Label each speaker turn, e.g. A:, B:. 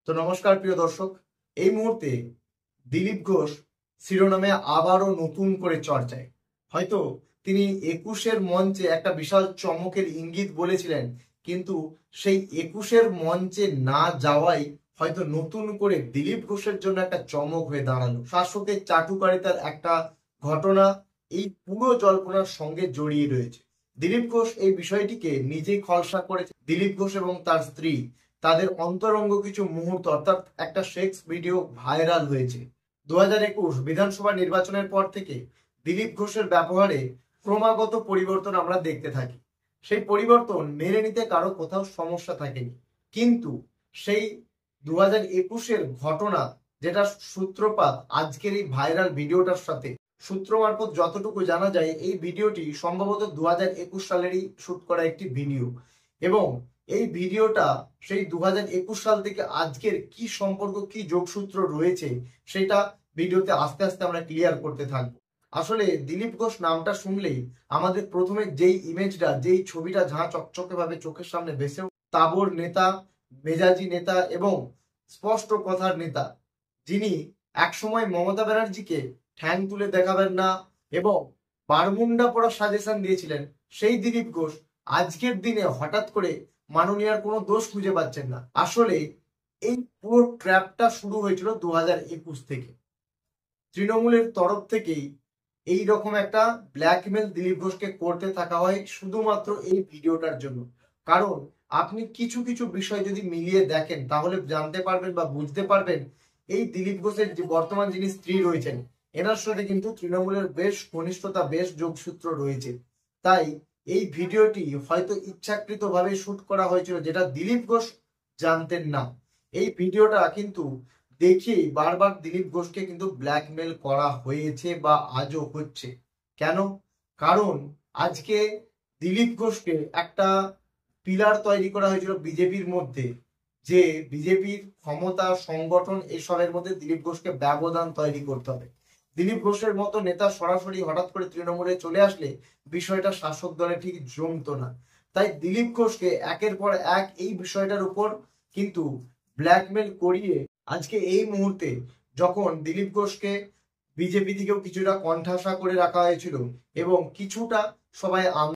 A: তো নমস্কার প্রিয় দর্শক, এই মুহূর্তে দিলীপ ঘোষ শিরোনামে আবারও নতুন করে চর্চায়। হয়তো তিনি ২১-এর মঞ্চে একটা বিশাল চমকের ইঙ্গিত বলেছিলেন, কিন্তু সেই ২১-এর মঞ্চে না যাওয়াই হয়তো নতুন করে দিলীপ ঘোষের জন্য একটা চমক হয়ে দাঁড়ালো। শাসকের চাটুকারিতার একটা ঘটনা এই পুরো জল্পনার সঙ্গে জড়িয়ে রয়েছে। দিলীপ ঘোষ এই বিষয়টিকে নিজেই খলসা করেছে। দিলীপ ঘোষ এবং তার স্ত্রী তাদের অন্তরঙ্গ কিছু মুহূর্ত অর্থাৎ একটা সেক্স ভিডিও ভাইরাল হয়েছে। ২০২১ বিধানসভা নির্বাচনের পর থেকে দিলীপ ঘোষের ব্যবহারে ক্রমাগত পরিবর্তন আমরা দেখতে থাকি। সেই পরিবর্তন মেনে নিতে কারো কোথাও সমস্যা থাকেনি, কিন্তু সেই ২০২১-এর ঘটনা যেটা সূত্রপাত আজকের এই ভাইরাল ভিডিওটার সাথে, সূত্র মারফত যতটুকু জানা যায় এই ভিডিওটি সম্ভবত ২০২১ সালেরই শুট করা একটি ভিডিও, এবং এই ভিডিওটা সেই ২০২১ সাল থেকে আজকের কি সম্পর্ক, কি যোগসূত্র রয়েছে সেটা ভিডিওতে আস্তে আস্তে আমরা ক্লিয়ার করতে থাকবো। আসলে দিলীপ ঘোষ নামটা শুনলেই আমাদের প্রথমে যেই ইমেজটা, যেই ছবিটা ঝাঁ চকচকে ভাবে চোখের সামনে ভেসে, তাবড় নেতা, মেজাজি নেতা এবং স্পষ্ট কথার নেতা, যিনি একসময় মমতা ব্যানার্জিকে ঠ্যাং তুলে দেখাবেন না এবং বারমুন্ডা পড়ার সাজেশন দিয়েছিলেন, সেই দিলীপ ঘোষ আজকের দিনে হঠাৎ করে মাননীয়ার কোনো দোষ খুঁজে পাচ্ছেন না। আসলে এই পুরো ট্র্যাপটা শুরু হয়েছিল ২০২১ থেকে। তৃণমূলের তরফ থেকেই এই রকম একটা ব্ল্যাকমেল দিলীপ ঘোষকে করতে থাকা হয় শুধুমাত্র এই ভিডিওটার জন্য। কারণ আপনি কিছু কিছু বিষয় যদি মিলিয়ে দেখেন তাহলে জানতে পারবেন বা বুঝতে পারবেন, এই দিলীপ ঘোষের যে বর্তমান যিনি স্ত্রী রয়েছেন, এনার সাথে কিন্তু তৃণমূলের বেশ ঘনিষ্ঠতা, বেশ যোগসূত্র রয়েছে। তাই এই ভিডিওটি হয়তো ইচ্ছাকৃতভাবে শুট করা হয়েছিল, যেটা দিলীপ ঘোষ জানতেন না। এই ভিডিওটা কিন্তু দেখেই বারবার দিলীপ ঘোষকে কিন্তু ব্ল্যাকমেল করা হয়েছে বা আজও হচ্ছে। কেন? কারণ আজকে দিলীপ ঘোষকে একটা পিলার তৈরি করা হয়েছিল বিজেপির মধ্যে, যে বিজেপির ক্ষমতা, সংগঠন এসবের মধ্যে দিলীপ ঘোষকে ব্যবধান তৈরি করতে হবে। দিলীপ ঘোষের মতো নেতা সরাসরি হঠাৎ করে তৃণমূলে চলে আসলে বিষয়টা শাসক দলে ঠিক জমতো না। তাই দিলীপ ঘোষকে একের পর এক এই বিষয়টার উপর কিন্তু ব্ল্যাকমেল করিয়ে আজকে এই মুহূর্তে যখন দিলীপ ঘোষকে বিজেপি থেকেও কিছুটা কণ্ঠাসা করে রাখা হয়েছিল এবং কিছুটা সবাই